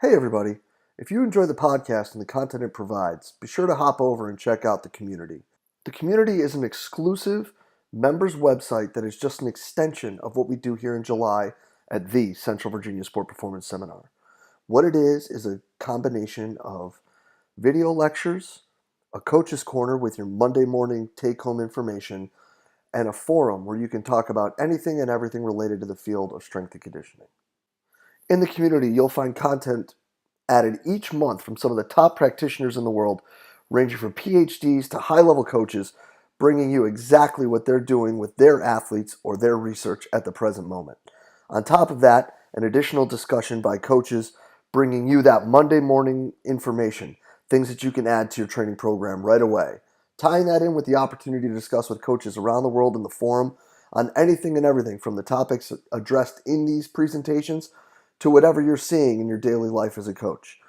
Hey everybody, if you enjoy the podcast and the content it provides, be sure to hop over and check out the community. The community is an exclusive members website that is just an extension of what we do here in July at the Central Virginia Sport Performance Seminar. What it is a combination of video lectures, a coach's corner with your Monday morning take-home information, and a forum where you can talk about anything and everything related to the field of strength and conditioning. In the community, you'll find content added each month from some of the top practitioners in the world, ranging from PhDs to high-level coaches, bringing you exactly what they're doing with their athletes or their research at the present moment. On top of that, an additional discussion by coaches bringing you that Monday morning information, things that you can add to your training program right away. Tying that in with the opportunity to discuss with coaches around the world in the forum on anything and everything from the topics addressed in these presentations to whatever you're seeing in your daily life as a coach.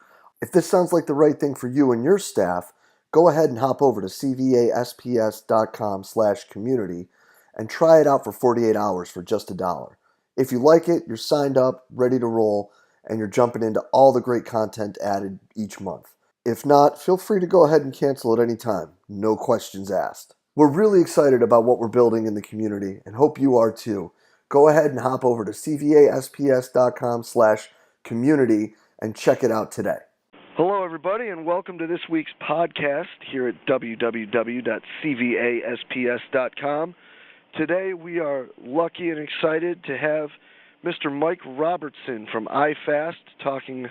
If this sounds like the right thing for you and your staff, go ahead and hop over to cvasps.com/community and try it out for 48 hours for just $1. If you like it, you're signed up, ready to roll, and you're jumping into all the great content added each month. If not, feel free to go ahead and cancel at any time. No questions asked. We're really excited about what we're building in the community and hope you are too. Go ahead and hop over to cvasps.com/community and check it out today. Hello, everybody, and welcome to this week's podcast here at www.cvasps.com. Today, we are lucky and excited to have Mr. Mike Robertson from iFast talking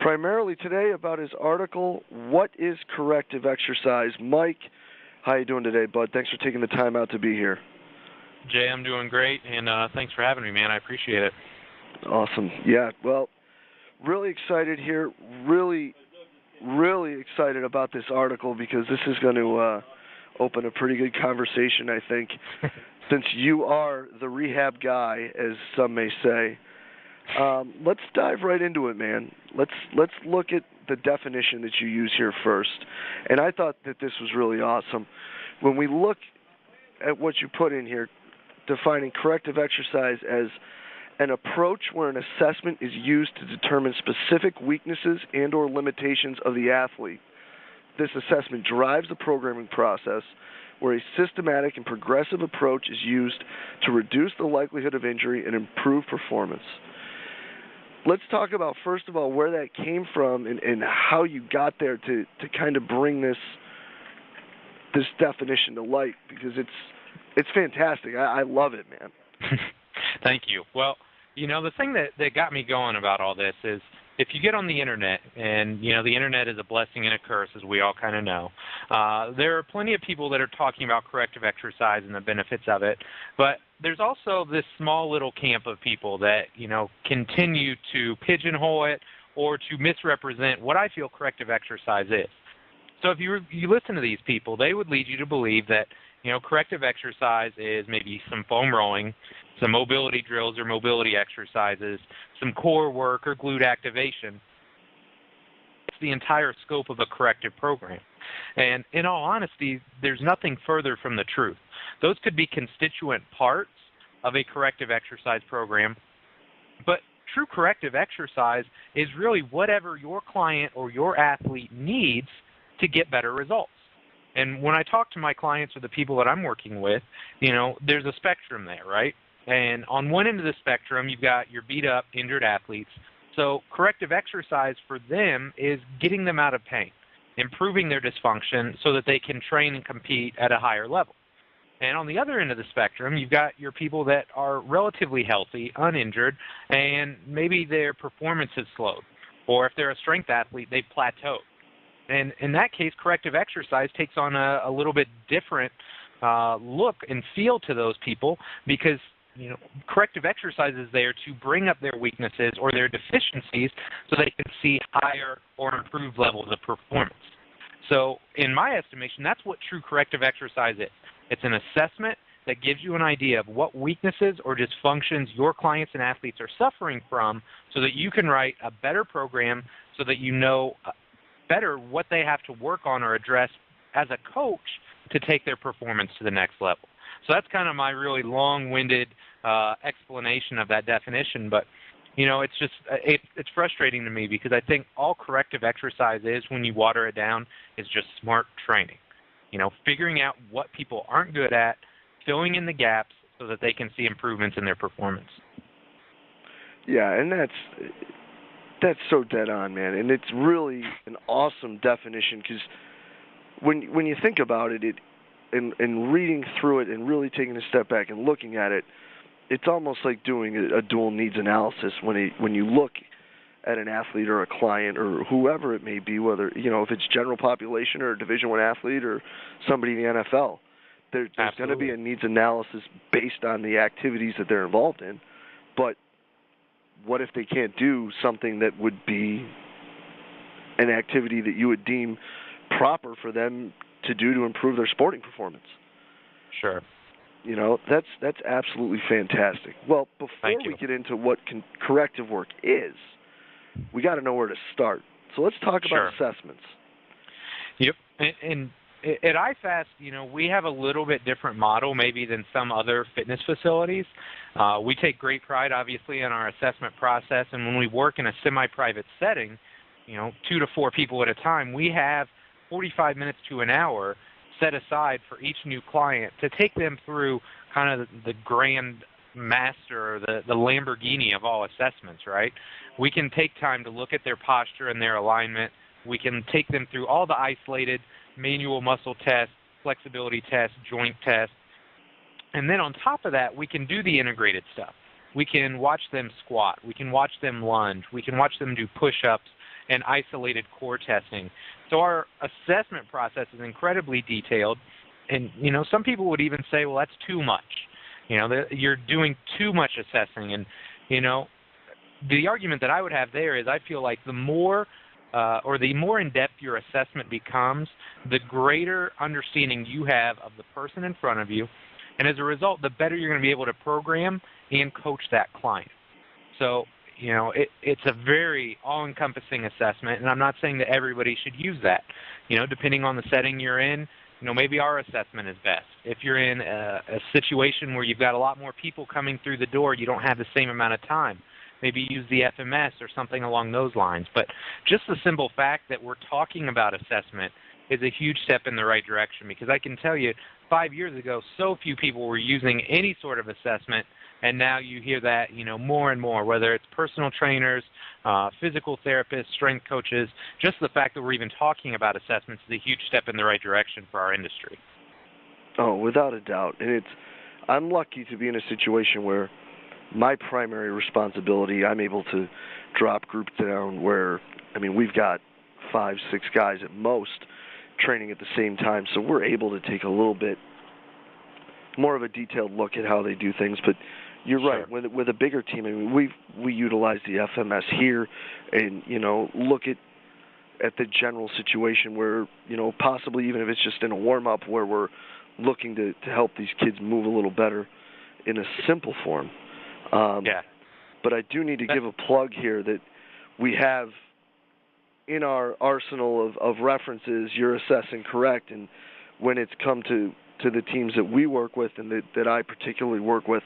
primarily today about his article, What is Corrective Exercise? Mike, how you doing today, bud? Thanks for taking the time out to be here. Jay, I'm doing great, and thanks for having me, man. I appreciate it. Awesome. Yeah, well, really excited here. Really excited about this article because this is going to open a pretty good conversation, I think, since you are the rehab guy, as some may say. Let's dive right into it, man. Let's look at the definition that you use here first. And I thought that this was really awesome. When we look at what you put in here, defining corrective exercise as an approach where an assessment is used to determine specific weaknesses and or limitations of the athlete. This assessment drives the programming process where a systematic and progressive approach is used to reduce the likelihood of injury and improve performance. Let's talk about, first of all, where that came from and how you got there to kind of bring this definition to light, because it's fantastic. I love it, man. Thank you. Well, the thing that got me going about all this is if you get on the Internet, and, the Internet is a blessing and a curse, as we all kind of know, there are plenty of people that are talking about corrective exercise and the benefits of it, but there's also this small little camp of people that, continue to pigeonhole it or to misrepresent what I feel corrective exercise is. So if you listen to these people, they would lead you to believe that, corrective exercise is maybe some foam rolling, some mobility drills or mobility exercises, some core work or glute activation. It's the entire scope of a corrective program. And in all honesty, there's nothing further from the truth. Those could be constituent parts of a corrective exercise program, but true corrective exercise is really whatever your client or your athlete needs to get better results. And when I talk to my clients or the people that I'm working with, there's a spectrum there, right? And on one end of the spectrum, you've got your beat-up, injured athletes. So corrective exercise for them is getting them out of pain, improving their dysfunction so that they can train and compete at a higher level. And on the other end of the spectrum, you've got your people that are relatively healthy, uninjured, and maybe their performance has slowed. Or if they're a strength athlete, they've plateaued. And in that case, corrective exercise takes on a little bit different look and feel to those people because, corrective exercise is there to bring up their weaknesses or their deficiencies so they can see higher or improved levels of performance. So in my estimation, that's what true corrective exercise is. It's an assessment that gives you an idea of what weaknesses or dysfunctions your clients and athletes are suffering from so that you can write a better program so that you know better what they have to work on or address as a coach to take their performance to the next level. So that's kind of my really long-winded explanation of that definition. But it's just it's frustrating to me because I think all corrective exercise is, when you water it down, is just smart training. Figuring out what people aren't good at, filling in the gaps so that they can see improvements in their performance. Yeah, and that's so dead on, man. And it's really an awesome definition, because when you think about it, and reading through it and really taking a step back and looking at it, it's almost like doing a dual needs analysis when you look at an athlete or a client or whoever it may be, whether if it's general population or a Division I athlete or somebody in the NFL. There's going to be a needs analysis based on the activities that they're involved in. But what if they can't do something that would be an activity that you would deem proper for them to do to improve their sporting performance? Sure. That's absolutely fantastic. Well, before we get into what corrective work is, we got to know where to start. So let's talk about assessments. Yep. And at IFAST, we have a little bit different model maybe than some other fitness facilities. We take great pride, obviously, in our assessment process. And when we work in a semi-private setting, 2 to 4 people at a time, we have 45 minutes to an hour set aside for each new client to take them through kind of the grand master, or the Lamborghini of all assessments, right? We can take time to look at their posture and their alignment. We can take them through all the isolated manual muscle tests, flexibility tests, joint tests. And then on top of that, we can do the integrated stuff. We can watch them squat. We can watch them lunge. We can watch them do push-ups and isolated core testing. So our assessment process is incredibly detailed. And, some people would even say, well, that's too much. You're doing too much assessing. And, the argument that I would have there is I feel like the more in-depth your assessment becomes, the greater understanding you have of the person in front of you. And as a result, the better you're going to be able to program and coach that client. So, it's a very all-encompassing assessment, and I'm not saying that everybody should use that. Depending on the setting you're in, maybe our assessment is best. If you're in a situation where you've got a lot more people coming through the door, you don't have the same amount of time. Maybe use the FMS or something along those lines. But just the simple fact that we're talking about assessment is a huge step in the right direction, because I can tell you 5 years ago, so few people were using any sort of assessment, and now you hear that, more and more, whether it's personal trainers, physical therapists, strength coaches. Just the fact that we're even talking about assessments is a huge step in the right direction for our industry. Oh, without a doubt. And I'm lucky to be in a situation where my primary responsibility, I'm able to drop groups down where, we've got 5, 6 guys at most training at the same time, so we're able to take a little bit more of a detailed look at how they do things. But you're right, with a bigger team, we utilize the FMS here and, look at the general situation where, possibly even if it's just in a warm-up where we're looking to help these kids move a little better in a simple form. But I do need to give a plug here that we have in our arsenal of references, you're assessing correct. And when it's come to the teams that we work with and that I particularly work with,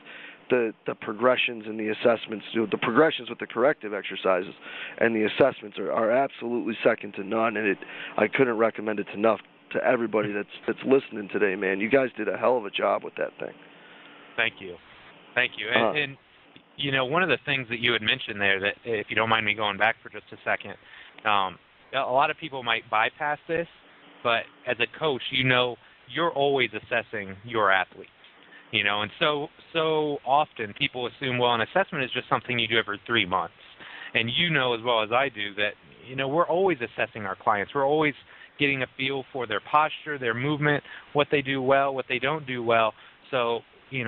the progressions and the assessments, the progressions with the corrective exercises and the assessments are absolutely second to none. And I couldn't recommend it enough to everybody that's listening today, man. You guys did a hell of a job with that thing. Thank you. And one of the things that you had mentioned there, that if you don't mind me going back for just a second, a lot of people might bypass this, but as a coach, you're always assessing your athletes. And so often people assume, well, an assessment is just something you do every 3 months. And as well as I do that, we're always assessing our clients. We're always getting a feel for their posture, their movement, what they do well, what they don't do well. So,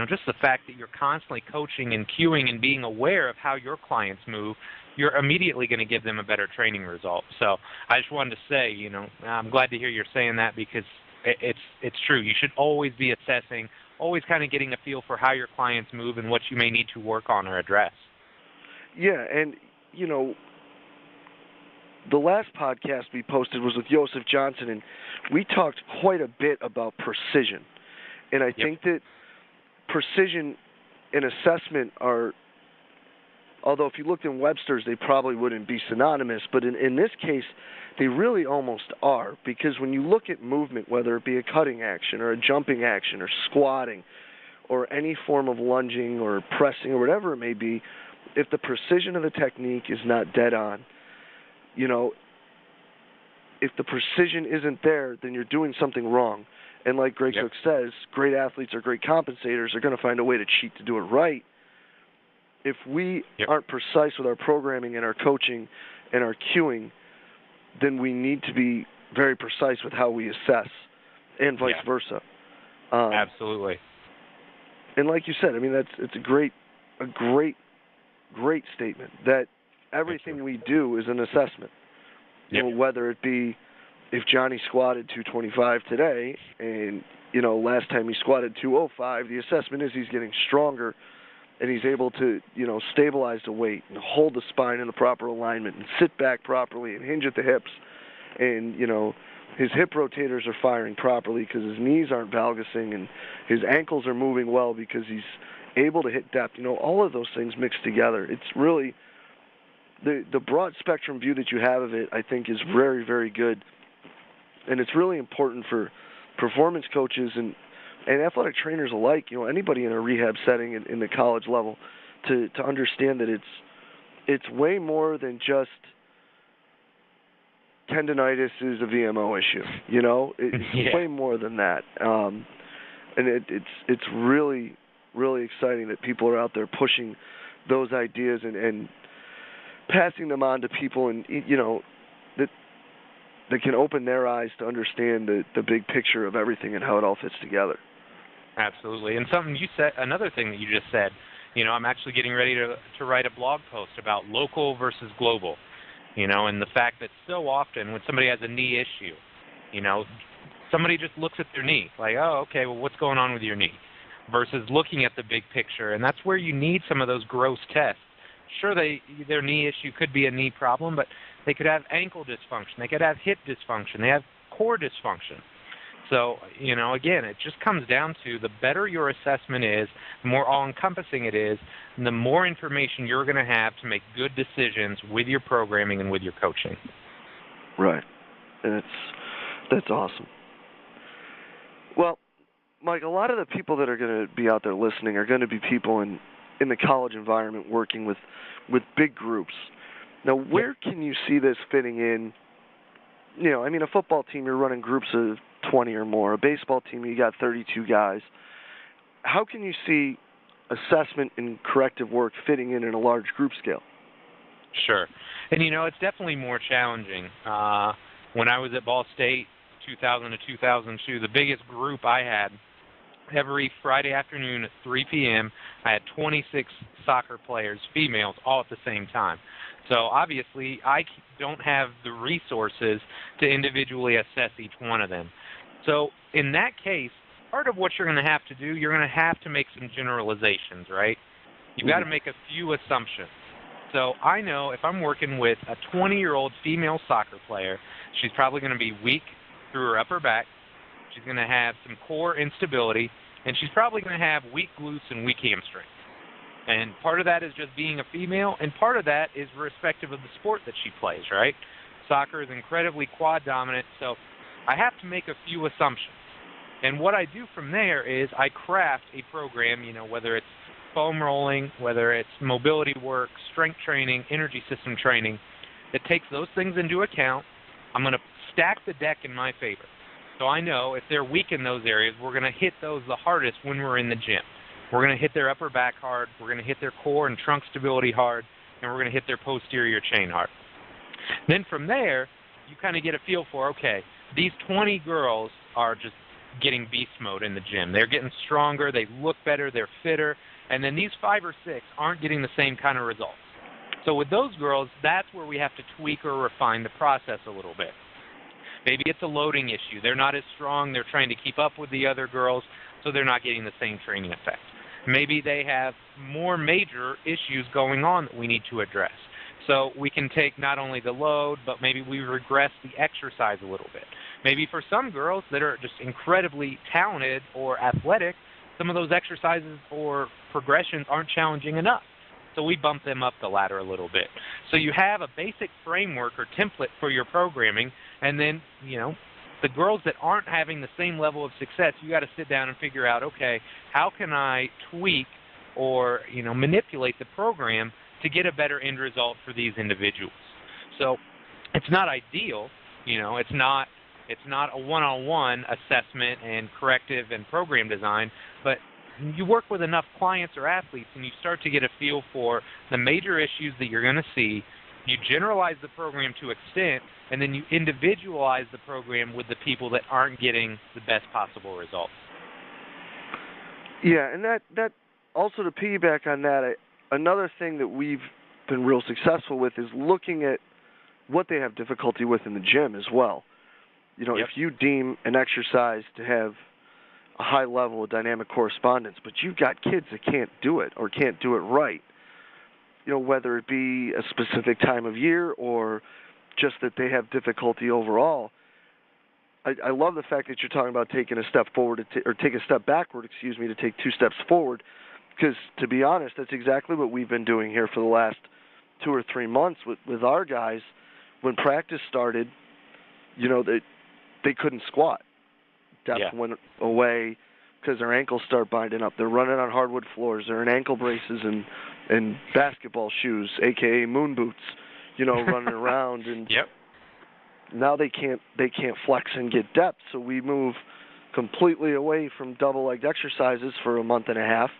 just the fact that you're constantly coaching and cueing and being aware of how your clients move, you're immediately going to give them a better training result. So I just wanted to say, I'm glad to hear you're saying that, because it's true. You should always be assessing, always kind of getting a feel for how your clients move and what you may need to work on or address. Yeah, and, the last podcast we posted was with Joseph Johnson, and we talked quite a bit about precision. And I think that precision and assessment are although if you looked in Webster's, they probably wouldn't be synonymous. But in this case, they really almost are, because when you look at movement, whether it be a cutting action or a jumping action or squatting or any form of lunging or pressing or whatever it may be, if the precision of the technique is not dead on, if the precision isn't there, then you're doing something wrong. And like Greg Cook says, great athletes or great compensators are going to find a way to cheat to do it right. If we aren't precise with our programming and our coaching and our cueing, then we need to be very precise with how we assess, and vice versa. Absolutely. And like you said, I mean, it's a great statement that everything we do is an assessment. Whether it be if Johnny squatted 225 today and, last time he squatted 205, the assessment is he's getting stronger and he's able to, stabilize the weight and hold the spine in the proper alignment and sit back properly and hinge at the hips. And, his hip rotators are firing properly because his knees aren't valgusing and his ankles are moving well because he's able to hit depth. All of those things mixed together. It's really the broad spectrum view that you have of it, I think, is very, very good. And it's really important for performance coaches and athletic trainers alike, anybody in a rehab setting in the college level, to understand that it's way more than just tendinitis is a VMO issue. It's way more than that. And it's really, really exciting that people are out there pushing those ideas and passing them on to people, and that can open their eyes to understand the big picture of everything and how it all fits together. Absolutely. And something you said, another thing that you just said, I'm actually getting ready to write a blog post about local versus global, and the fact that so often when somebody has a knee issue, somebody just looks at their knee like, oh, okay, well, what's going on with your knee, versus looking at the big picture. And that's where you need some of those gross tests. Sure, their knee issue could be a knee problem, but they could have ankle dysfunction. They could have hip dysfunction. They have core dysfunction. So, again, it just comes down to the better your assessment is, the more all-encompassing it is, and the more information you're going to have to make good decisions with your programming and with your coaching. Right. And that's awesome. Well, Mike, a lot of the people that are going to be out there listening are going to be people in the college environment working with big groups. Now, where can you see this fitting in? A football team, you're running groups of 20 or more. A baseball team, you got 32 guys. How can you see assessment and corrective work fitting in a large group scale? Sure. And, it's definitely more challenging. When I was at Ball State, 2000 to 2002, the biggest group I had, every Friday afternoon at 3 p.m., I had 26 soccer players, females, all at the same time. So obviously, I don't have the resources to individually assess each one of them. So in that case, part of what you're going to have to do, you're going to have to make some generalizations, right? You've got to make a few assumptions. So I know if I'm working with a 20-year-old female soccer player, she's probably going to be weak through her upper back. She's going to have some core instability, and she's probably going to have weak glutes and weak hamstrings. And part of that is just being a female, and part of that is irrespective of the sport that she plays, right? Soccer is incredibly quad dominant, so I have to make a few assumptions. And what I do from there is I craft a program, whether it's foam rolling, whether it's mobility work, strength training, energy system training, that takes those things into account. I'm going to stack the deck in my favor. So I know if they're weak in those areas, we're going to hit those the hardest when we're in the gym. We're going to hit their upper back hard, we're going to hit their core and trunk stability hard, and we're going to hit their posterior chain hard. Then from there, you kind of get a feel for, okay, these 20 girls are just getting beast mode in the gym. They're getting stronger, they look better, they're fitter, and then these 5 or 6 aren't getting the same kind of results. So with those girls, that's where we have to tweak or refine the process a little bit. Maybe it's a loading issue. They're not as strong, they're trying to keep up with the other girls, so they're not getting the same training effect. Maybe they have more major issues going on that we need to address. So we can take not only the load, but maybe we regress the exercise a little bit. Maybe for some girls that are just incredibly talented or athletic, some of those exercises or progressions aren't challenging enough. so we bump them up the ladder a little bit. So you have a basic framework or template for your programming, and then, the girls that aren't having the same level of success, you got to sit down and figure out, okay, how can I tweak or, manipulate the program to get a better end result for these individuals. So it's not ideal, it's not a one-on-one assessment and corrective and program design, but you work with enough clients or athletes and you start to get a feel for the major issues that you're going to see. You generalize the program to extent, and then you individualize the program with the people that aren't getting the best possible results. Yeah, and that also, to piggyback on that, another thing that we've been real successful with is looking at what they have difficulty with in the gym as well. Yep. If you deem an exercise to have a high level of dynamic correspondence, but you've got kids that can't do it or can't do it right, whether it be a specific time of year or just that they have difficulty overall, I love the fact that you're talking about taking a step forward or take a step backward, to take 2 steps forward, because to be honest, that's exactly what we've been doing here for the last 2 or 3 months with our guys. When practice started, they couldn't squat. Depth went away because their ankles start binding up. They're running on hardwood floors. They're in ankle braces and basketball shoes, a.k.a. moon boots, running around. And now they can't flex and get depth. So we move completely away from double-legged exercises for a month and a half,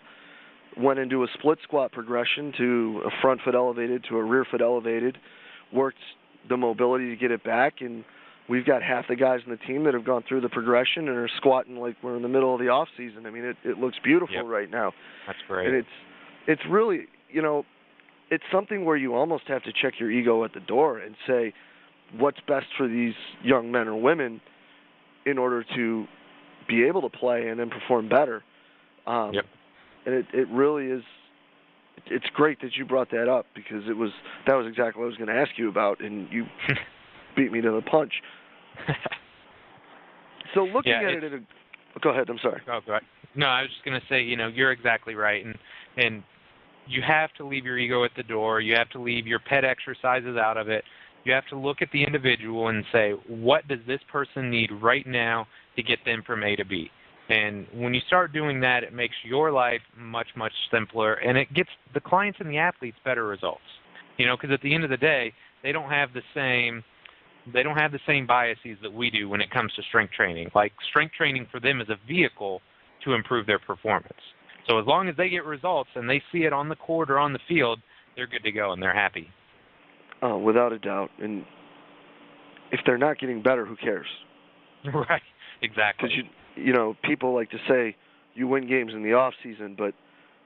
went into a split squat progression to a front foot elevated to a rear foot elevated, worked the mobility to get it back, and we've got half the guys in the team that have gone through the progression and are squatting like we're in the middle of the off season. I mean, it looks beautiful right now. That's great. And it's really, it's something where you almost have to check your ego at the door and say, what's best for these young men or women in order to be able to play and then perform better. And it really is. It's great that you brought that up because that was exactly what I was going to ask you about, and you beat me to the punch. So looking at it, go ahead. I'm sorry. Oh, go ahead. No, I was just going to say, you're exactly right, and you have to leave your ego at the door. You have to leave your pet exercises out of it. You have to look at the individual and say, what does this person need right now to get them from A to B? And when you start doing that, it makes your life much, much simpler, and it gets the clients and the athletes better results. Because at the end of the day, they don't have the same biases that we do when it comes to strength training. Like, strength training for them is a vehicle to improve their performance. So as long as they get results and they see it on the court or on the field, they're good to go and they're happy. Oh, without a doubt. And if they're not getting better, who cares? Right, exactly. Because people like to say you win games in the off season, but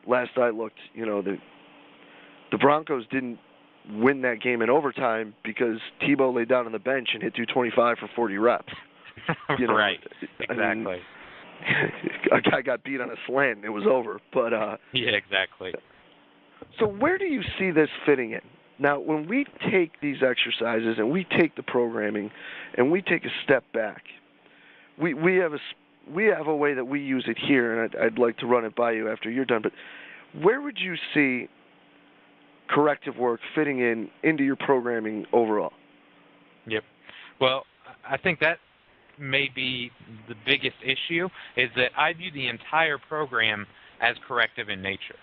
last I looked, the Broncos didn't win that game in overtime because Tebow laid down on the bench and hit 225 for 40 reps. Right, exactly. A guy got beat on a slant and it was over. But yeah, exactly. So where do you see this fitting in? Now, when we take these exercises and we take the programming and we take a step back, we have a way that we use it here, and I'd like to run it by you after you're done. But where would you see corrective work fitting into your programming overall? Yep. Well, I think that may be the biggest issue, is that I view the entire program as corrective in nature.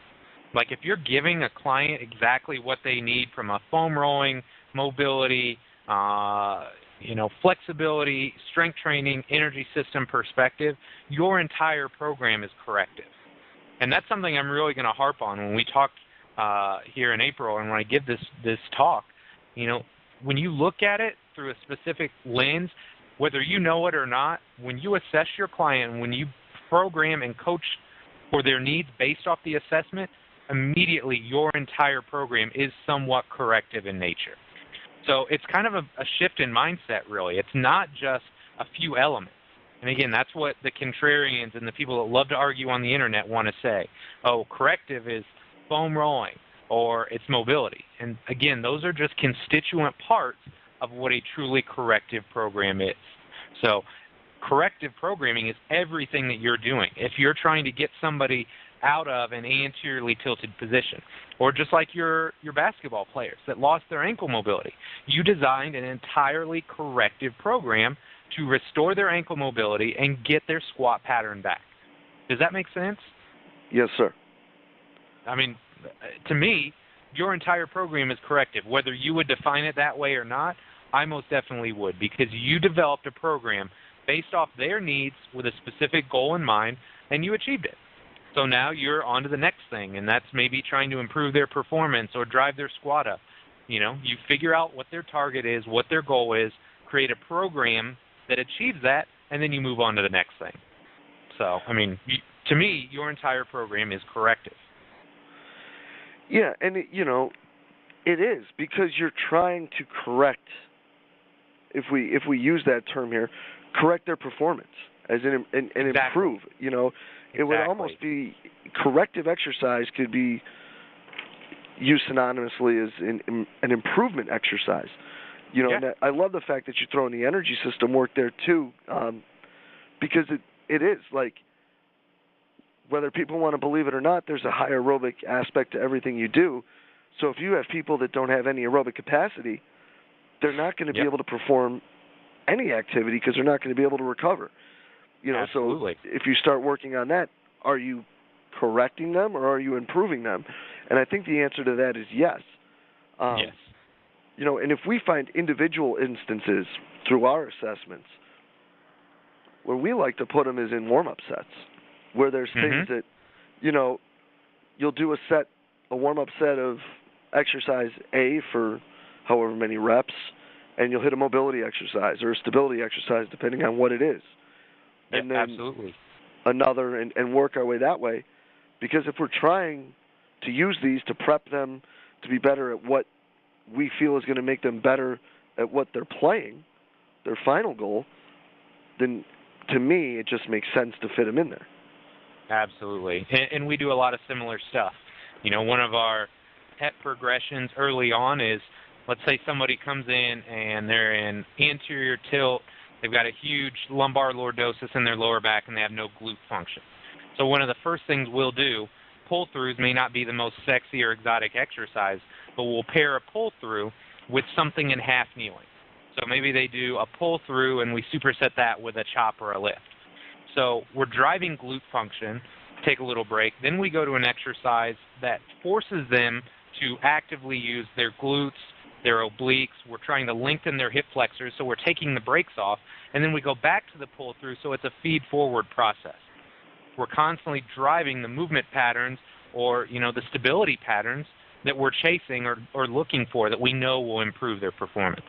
Like, if you're giving a client exactly what they need from a foam rolling, mobility, flexibility, strength training, energy system perspective, your entire program is corrective. And that's something I'm really going to harp on when we talk here in April and when I give this talk. When you look at it through a specific lens, whether you know it or not, when you assess your client, when you program and coach for their needs based off the assessment, immediately your entire program is somewhat corrective in nature. So it's kind of a shift in mindset, really. It's not just a few elements. And again, that's what the contrarians and the people that love to argue on the internet want to say. Oh, corrective is foam rolling or it's mobility. And again, those are just constituent parts of what a truly corrective program is. So corrective programming is everything that you're doing. If you're trying to get somebody out of an anteriorly tilted position. Or just like your basketball players that lost their ankle mobility. You designed an entirely corrective program to restore their ankle mobility and get their squat pattern back. Does that make sense? Yes, sir. I mean, to me, your entire program is corrective. Whether you would define it that way or not, I most definitely would, because you developed a program based off their needs with a specific goal in mind, and you achieved it. So now you're on to the next thing, and that's maybe trying to improve their performance or drive their squat up. You know, you figure out what their target is, what their goal is, create a program that achieves that, and then you move on to the next thing. So, I mean, to me, your entire program is corrective. Yeah, and it is, because you're trying to correct, if we use that term here, correct their performance, as in and Exactly. improve. It would almost be, corrective exercise could be used synonymously as an improvement exercise. Yeah. And I love the fact that you throw in the energy system work there too, because it is like, whether people want to believe it or not, there's a high aerobic aspect to everything you do. So if you have people that don't have any aerobic capacity, they're not going to be able to perform any activity because they're not going to be able to recover. Absolutely. So if you start working on that, are you correcting them or are you improving them? And I think the answer to that is yes. Yes. And if we find individual instances through our assessments, where we like to put them is in warm-up sets, where there's things that, you'll do a warm-up set of exercise A for however many reps, and you'll hit a mobility exercise or a stability exercise, depending on what it is. And then absolutely. Another, and work our way that way. Because if we're trying to use these to prep them to be better at what we feel is going to make them better at what they're playing, their final goal, then to me it just makes sense to fit them in there. Absolutely. And we do a lot of similar stuff. One of our pet progressions early on is, let's say somebody comes in and they're in anterior tilt, they've got a huge lumbar lordosis in their lower back, and they have no glute function. So one of the first things we'll do, pull-throughs may not be the most sexy or exotic exercise, but we'll pair a pull-through with something in half kneeling. So maybe they do a pull-through, and we superset that with a chop or a lift. So we're driving glute function, take a little break, then we go to an exercise that forces them to actively use their glutes, their obliques. We're trying to lengthen their hip flexors, so we're taking the brakes off, and then we go back to the pull-through, so it's a feed-forward process. We're constantly driving the movement patterns or, the stability patterns that we're chasing or looking for that we know will improve their performance.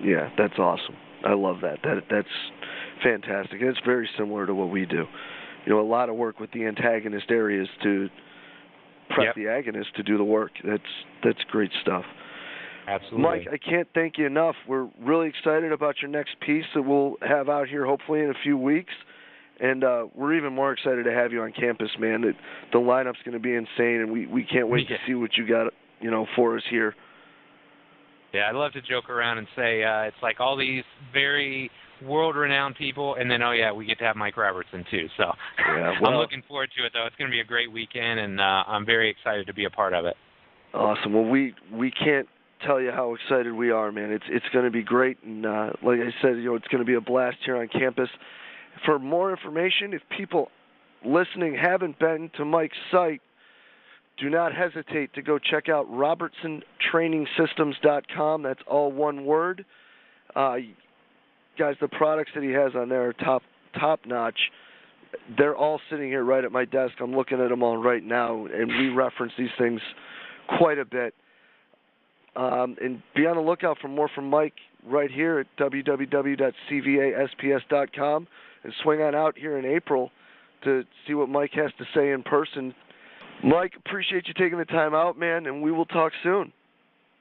Yeah, that's awesome. I love that. That's fantastic. And it's very similar to what we do. A lot of work with the antagonist areas to prep the agonist to do the work. That's great stuff. Absolutely. Mike, I can't thank you enough. We're really excited about your next piece that we'll have out here hopefully in a few weeks. And we're even more excited to have you on campus, man. The lineup's going to be insane, and we can't wait to see what you got, for us here. Yeah, I love to joke around and say it's like all these very world-renowned people, and then, we get to have Mike Robertson too. So I'm looking forward to it, though. It's going to be a great weekend, and I'm very excited to be a part of it. Awesome. Well, we can't tell you how excited we are, man. It's going to be great, and like I said, it's going to be a blast here on campus. For more information, if people listening haven't been to Mike's site, do not hesitate to go check out RobertsonTrainingSystems.com. That's all one word. Guys, the products that he has on there are top notch. They're all sitting here right at my desk. I'm looking at them all right now, and we reference these things quite a bit. And be on the lookout for more from Mike right here at www.cvasps.com, and swing on out here in April to see what Mike has to say in person. Mike, appreciate you taking the time out, man, and we will talk soon.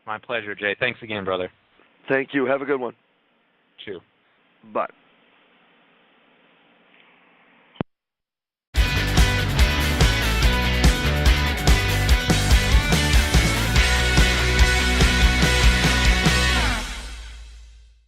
My pleasure, Jay. Thanks again, brother. Thank you. Have a good one. Cheers. Bye.